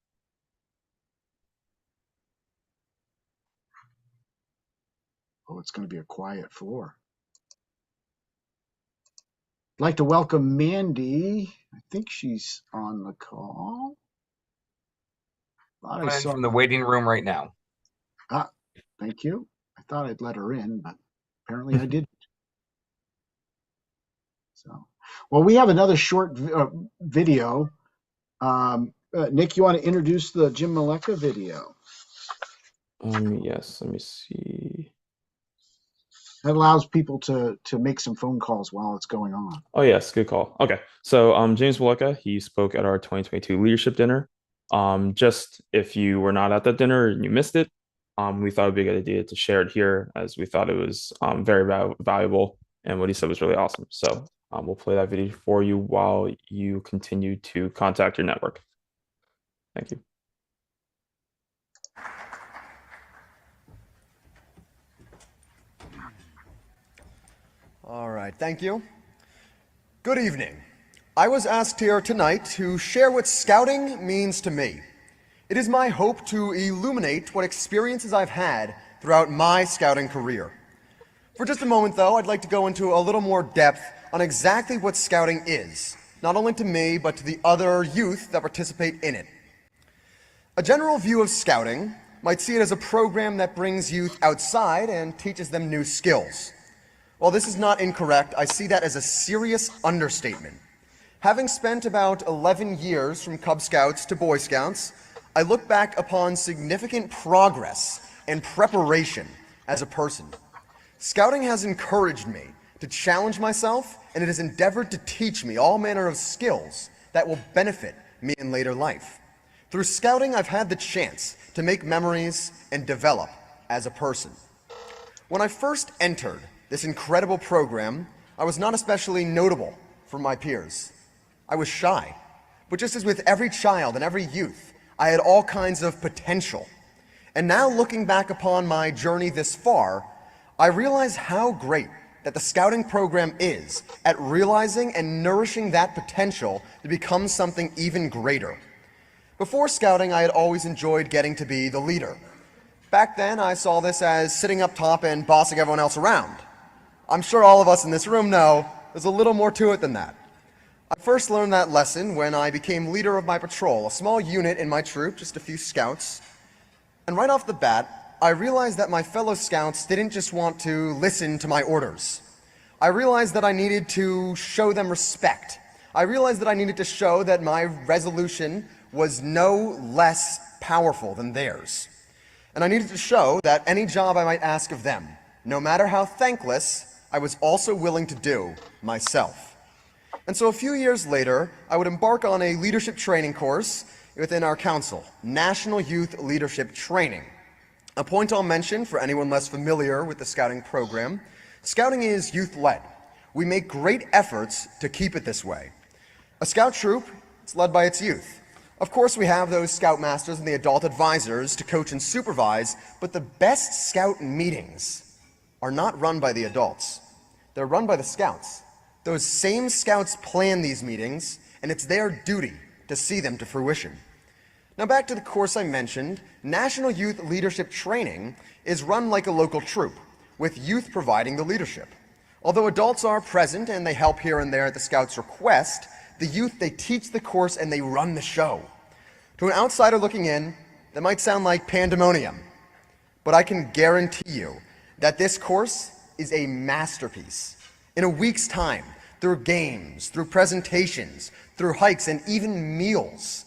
Oh, it's going to be a quiet floor. I'd like to welcome Mandy. I think she's on the call. I'm from the waiting room right now. Ah, thank you. I thought I'd let her in, but apparently I didn't. So, well, we have another short video. Nick, you want to introduce the Jim Maleka video? Yes, let me see. That allows people to make some phone calls while it's going on. Oh, yes, good call. Okay, so James Maleka, he spoke at our 2022 leadership dinner. Just if you were not at that dinner and you missed it, we thought it'd be a good idea to share it here, as we thought it was very valuable, and what he said was really awesome. So we'll play that video for you while you continue to contact your network. Thank you. All right, thank you. Good evening. I was asked here tonight to share what scouting means to me. It is my hope to illuminate what experiences I've had throughout my scouting career. For just a moment, though, I'd like to go into a little more depth on exactly what scouting is, not only to me, but to the other youth that participate in it. A general view of scouting might see it as a program that brings youth outside and teaches them new skills. While this is not incorrect, I see that as a serious understatement. Having spent about 11 years from Cub Scouts to Boy Scouts, I look back upon significant progress and preparation as a person. Scouting has encouraged me to challenge myself, and it has endeavored to teach me all manner of skills that will benefit me in later life. Through scouting, I've had the chance to make memories and develop as a person. When I first entered this incredible program, I was not especially notable for my peers. I was shy, but just as with every child and every youth, I had all kinds of potential. And now looking back upon my journey this far, I realize how great that the scouting program is at realizing and nourishing that potential to become something even greater. Before scouting, I had always enjoyed getting to be the leader. Back then, I saw this as sitting up top and bossing everyone else around. I'm sure all of us in this room know there's a little more to it than that. I first learned that lesson when I became leader of my patrol, a small unit in my troop, just a few scouts. And right off the bat, I realized that my fellow scouts didn't just want to listen to my orders. I realized that I needed to show them respect. I realized that I needed to show that my resolution was no less powerful than theirs. And I needed to show that any job I might ask of them, no matter how thankless, I was also willing to do myself. And so a few years later, I would embark on a leadership training course within our council, National Youth Leadership Training. A point I'll mention for anyone less familiar with the Scouting program, Scouting is youth-led. We make great efforts to keep it this way. A Scout troop is led by its youth. Of course, we have those Scoutmasters and the adult advisors to coach and supervise, but the best Scout meetings are not run by the adults. They're run by the Scouts. Those same Scouts plan these meetings, and it's their duty to see them to fruition. Now back to the course I mentioned, National Youth Leadership Training is run like a local troop, with youth providing the leadership. Although adults are present and they help here and there at the Scouts' request, the youth, they teach the course and they run the show. To an outsider looking in, that might sound like pandemonium, but I can guarantee you that this course is a masterpiece. In a week's time, through games, through presentations, through hikes, and even meals,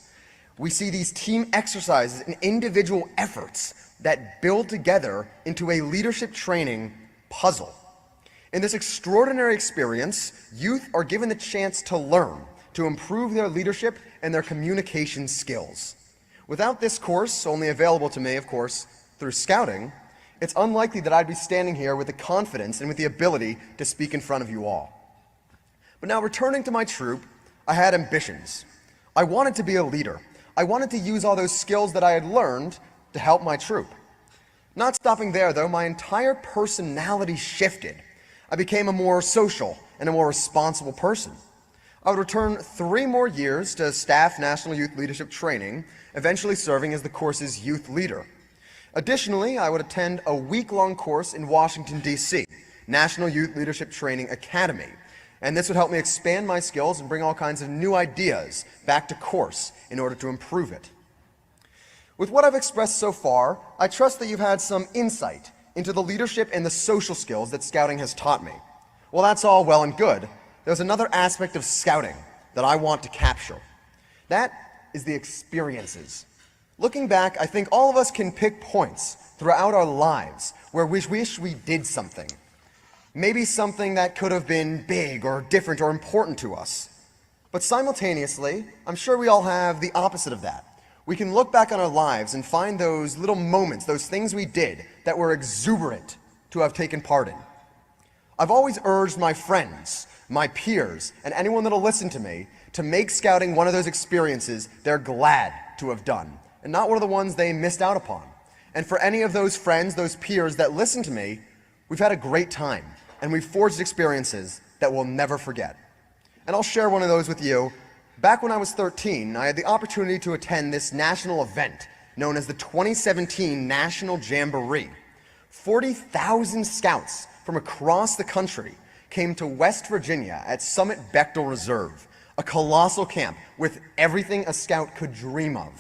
we see these team exercises and individual efforts that build together into a leadership training puzzle. In this extraordinary experience, youth are given the chance to learn, to improve their leadership and their communication skills. Without this course, only available to me, of course, through Scouting, it's unlikely that I'd be standing here with the confidence and with the ability to speak in front of you all. But now, returning to my troop, I had ambitions. I wanted to be a leader. I wanted to use all those skills that I had learned to help my troop. Not stopping there, though, my entire personality shifted. I became a more social and a more responsible person. I would return 3 more years to staff National Youth Leadership Training, eventually serving as the course's youth leader. Additionally, I would attend a week-long course in Washington, D.C., National Youth Leadership Training Academy, and this would help me expand my skills and bring all kinds of new ideas back to course in order to improve it. With what I've expressed so far, I trust that you've had some insight into the leadership and the social skills that Scouting has taught me. Well, that's all well and good. There's another aspect of Scouting that I want to capture. That is the experiences. Looking back, I think all of us can pick points throughout our lives where we wish we did something. Maybe something that could have been big or different or important to us. But simultaneously, I'm sure we all have the opposite of that. We can look back on our lives and find those little moments, those things we did that were exuberant to have taken part in. I've always urged my friends, my peers, and anyone that'll listen to me to make Scouting one of those experiences they're glad to have done, and not one of the ones they missed out upon. And for any of those friends, those peers that listen to me, we've had a great time, and we've forged experiences that we'll never forget. And I'll share one of those with you. Back when I was 13, I had the opportunity to attend this national event known as the 2017 National Jamboree. 40,000 scouts from across the country came to West Virginia at Summit Bechtel Reserve, a colossal camp with everything a scout could dream of.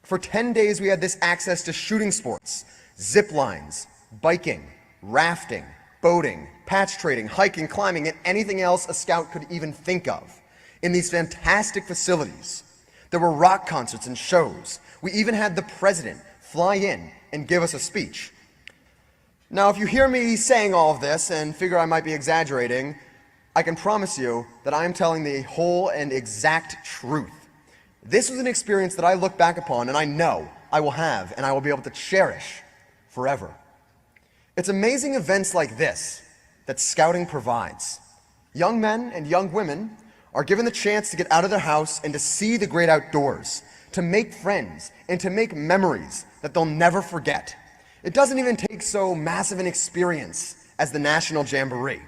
For 10 days, we had this access to shooting sports, zip lines, biking, rafting, boating, patch trading, hiking, climbing, and anything else a scout could even think of. In these fantastic facilities, there were rock concerts and shows. We even had the president fly in and give us a speech. Now, if you hear me saying all of this and figure I might be exaggerating, I can promise you that I am telling the whole and exact truth. This was an experience that I look back upon and I know I will have and I will be able to cherish forever. It's amazing events like this that Scouting provides. Young men and young women are given the chance to get out of their house and to see the great outdoors, to make friends, and to make memories that they'll never forget. It doesn't even take so massive an experience as the National Jamboree.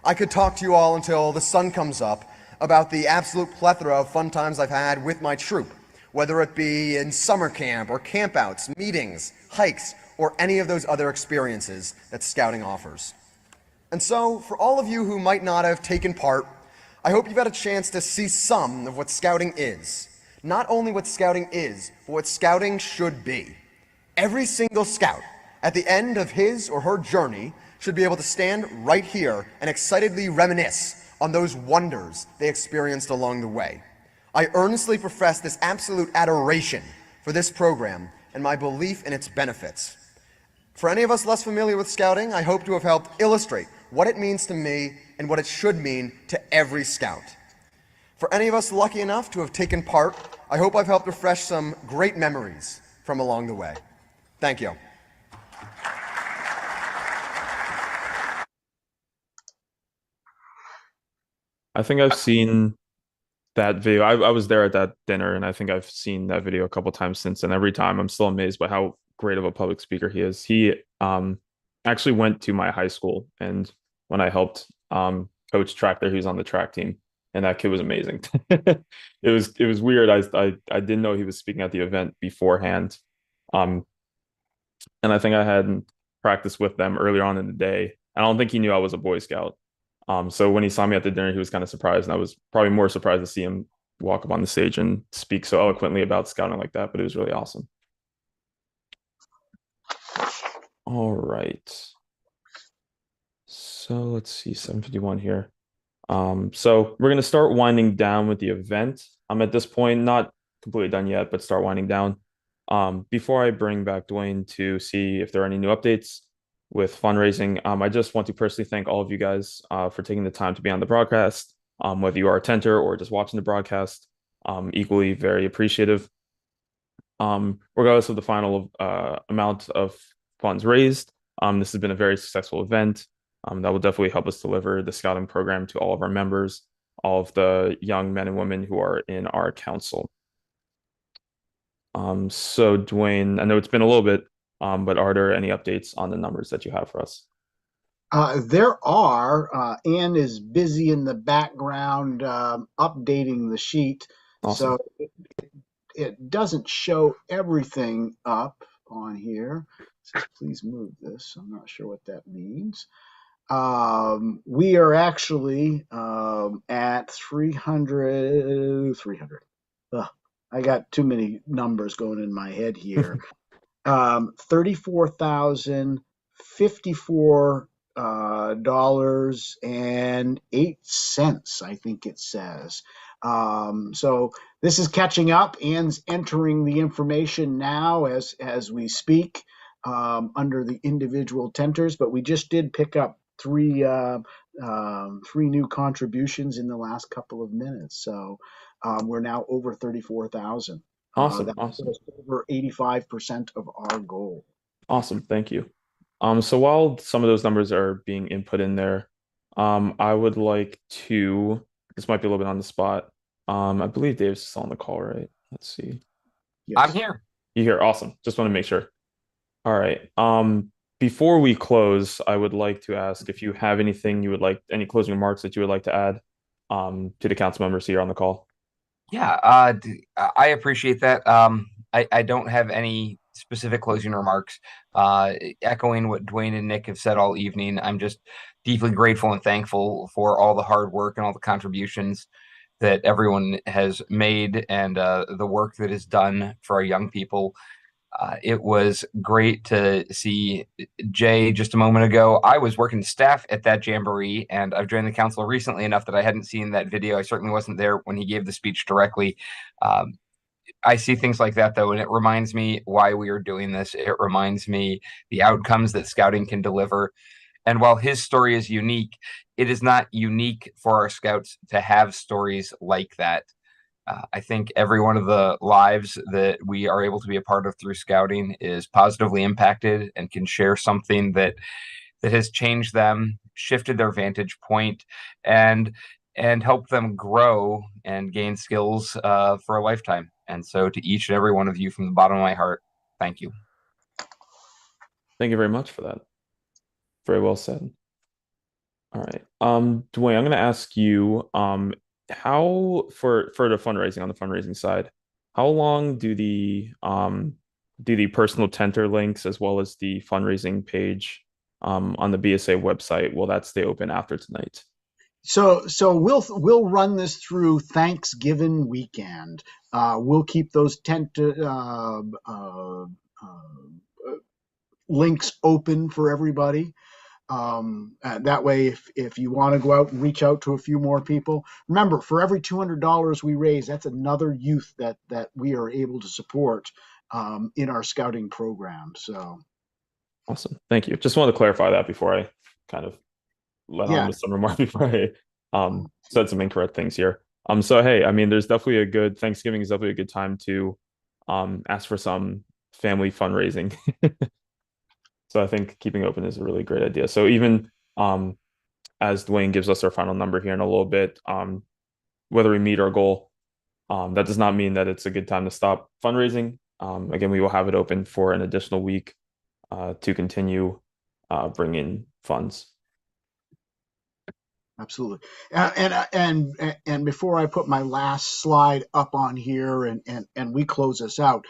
I could talk to you all until the sun comes up about the absolute plethora of fun times I've had with my troop, whether it be in summer camp or campouts, meetings, hikes, or any of those other experiences that Scouting offers. And so, for all of you who might not have taken part, I hope you've had a chance to see some of what Scouting is. Not only what Scouting is, but what Scouting should be. Every single scout at the end of his or her journey should be able to stand right here and excitedly reminisce on those wonders they experienced along the way. I earnestly profess this absolute adoration for this program and my belief in its benefits. For any of us less familiar with Scouting, I hope to have helped illustrate what it means to me and what it should mean to every Scout. For any of us lucky enough to have taken part, I hope I've helped refresh some great memories from along the way. Thank you. I think I've seen that video. I was there at that dinner, and I think I've seen that video a couple times since. And every time, I'm still amazed by how great of a public speaker he is. He actually went to my high school, and when I helped coach track there, he was on the track team, and that kid was amazing. It was weird. I didn't know he was speaking at the event beforehand, and I think I had practiced with them earlier on in the day. I don't think he knew I was a Boy Scout. So when he saw me at the dinner, he was kind of surprised, and I was probably more surprised to see him walk up on the stage and speak so eloquently about scouting like that, but it was really awesome. All right. So let's see, 7:51 here. So we're going to start winding down with the event. I'm at this point, not completely done yet, but start winding down. Before I bring back Dwayne to see if there are any new updates with fundraising, I just want to personally thank all of you guys for taking the time to be on the broadcast, whether you are a tenter or just watching the broadcast, equally very appreciative. Regardless of the final amount of funds raised, this has been a very successful event that will definitely help us deliver the scouting program to all of our members, all of the young men and women who are in our council. So Dwayne, I know it's been a little bit, but are there any updates on the numbers that you have for us? There are. Ann is busy in the background updating the sheet. Awesome. So it doesn't show everything up on here. It says, please move this. I'm not sure what that means. We are actually at 300. Ugh, I got too many numbers going in my head here. $34,054 $8, I think it says. So this is catching up. Ann's entering the information now as we speak under the individual tenters, but we just did pick up three new contributions in the last couple of minutes. So we're now over 34,000. Awesome. That's Awesome. over 85% of our goal. Awesome. Thank you. So while some of those numbers are being input in there, I would like to, this might be a little bit on the spot. I believe Dave's still on the call, right? Let's see. Yes. I'm here. You here? Awesome. Just want to make sure. All right. Before we close, I would like to ask if you have anything you would like, any closing remarks that you would like to add to the council members here on the call. Yeah, I appreciate that. I don't have any specific closing remarks. Echoing what Dwayne and Nick have said all evening, I'm just deeply grateful and thankful for all the hard work and all the contributions that everyone has made and the work that is done for our young people. It was great to see Jay just a moment ago. I was working staff at that jamboree, and I've joined the council recently enough that I hadn't seen that video. I certainly wasn't there when he gave the speech directly. I see things like that, though, and it reminds me why we are doing this. It reminds me the outcomes that scouting can deliver. And while his story is unique, it is not unique for our scouts to have stories like that. I think every one of the lives that we are able to be a part of through scouting is positively impacted and can share something that has changed them, shifted their vantage point, and helped them grow and gain skills for a lifetime. And so to each and every one of you from the bottom of my heart, thank you. Thank you very much for that. Very well said. All right. Dwayne, I'm going to ask you, how for the fundraising, on the fundraising side, how long do the personal tenter links as well as the fundraising page on the BSA website, will that stay open after tonight? So we'll run this through Thanksgiving weekend. We'll keep those links open for everybody. That way, if you want to go out and reach out to a few more people, remember, for every $200 we raise, that's another youth that we are able to support in our scouting program. So awesome. Thank you. Just wanted to clarify that before I kind of let on with some remark before I said some incorrect things here. So hey, I mean, there's definitely a good Thanksgiving is definitely a good time to ask for some family fundraising. So I think keeping open is a really great idea. So even as Dwayne gives us our final number here in a little bit, whether we meet our goal, that does not mean that it's a good time to stop fundraising. Again, we will have it open for an additional week to continue bringing funds. Absolutely. And before I put my last slide up on here and we close this out,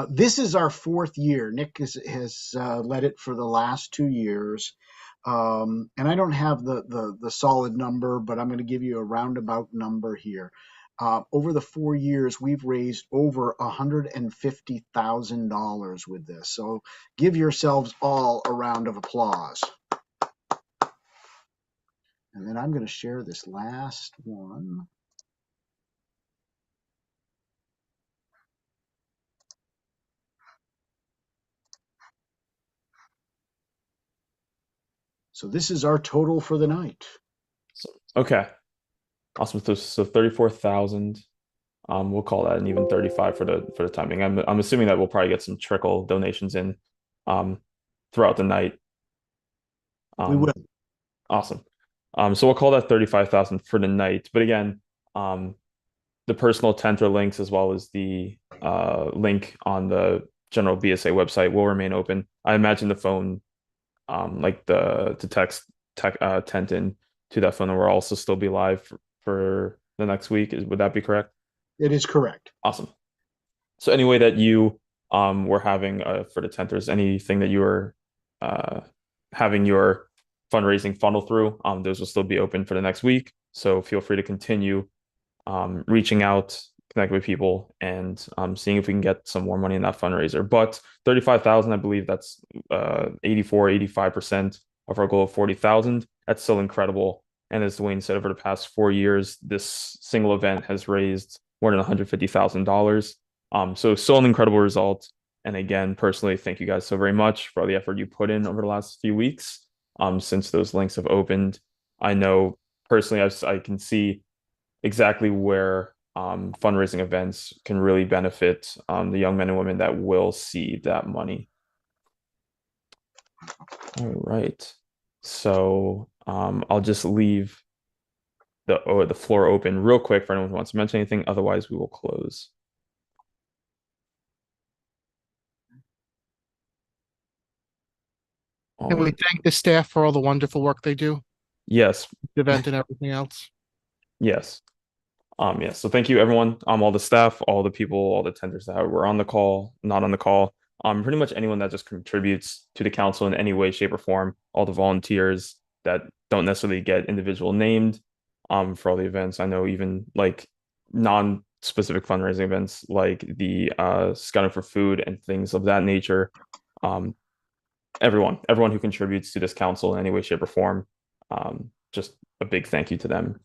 this is our 4th year. Nick has led it for the last 2 years. And I don't have the solid number, but I'm going to give you a roundabout number here. Over the 4 years, we've raised over $150,000 with this. So give yourselves all a round of applause. And then I'm going to share this last one. So this is our total for the night. So, okay. Awesome. So 34,000. We'll call that an even 35 for the timing. I'm assuming that we'll probably get some trickle donations in throughout the night. We will. Awesome. So we'll call that 35,000 for the night. But again, the personal Tentra links as well as the link on the general BSA website will remain open. I imagine the phone, like the text Tenton to that phone number will also still be live for the next week. Would that be correct? It is correct. Awesome. So any way that you were having for the Tenters, anything that you were having your fundraising funnel through, those will still be open for the next week. So feel free to continue reaching out, connect with people, and seeing if we can get some more money in that fundraiser. But 35,000, I believe that's 85% of our goal of 40,000. That's still incredible. And as Dwayne said, over the past 4 years, this single event has raised more than $150,000. So still an incredible result. And again, personally, thank you guys so very much for all the effort you put in over the last few weeks. Since those links have opened, I know personally I can see exactly where fundraising events can really benefit the young men and women that will see that money. All right. So I'll just leave the floor open real quick for anyone who wants to mention anything. Otherwise, we will close. And we thank the staff for all the wonderful work they do. Yes. The event and everything else. Yes. Yes. So thank you, everyone. All the staff, all the people, all the tenders that were on the call, not on the call. Pretty much anyone that just contributes to the council in any way, shape, or form. All the volunteers that don't necessarily get individual named for all the events. I know even like non-specific fundraising events like the scouting for food and things of that nature. Everyone who contributes to this council in any way, shape, or form. Just a big thank you to them.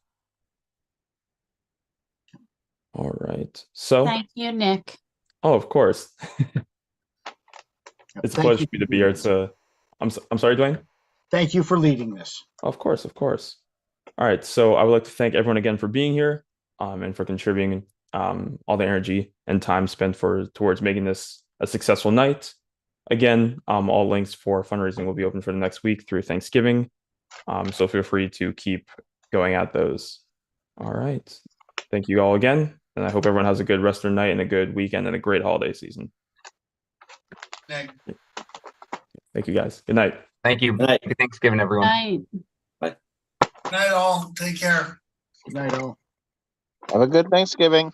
All right. So thank you, Nick. Oh, of course. It's a pleasure to be here. I'm sorry, Dwayne. Thank you for leading this. Of course. All right. So I would like to thank everyone again for being here and for contributing all the energy and time spent towards making this a successful night. Again, all links for fundraising will be open for the next week through Thanksgiving. So feel free to keep going at those. All right. Thank you all again. And I hope everyone has a good rest of their night and a good weekend and a great holiday season. Thank you, guys. Good night. Thank you. Happy Thanksgiving, everyone. Night. Bye. Good night, all. Take care. Good night, all. Have a good Thanksgiving.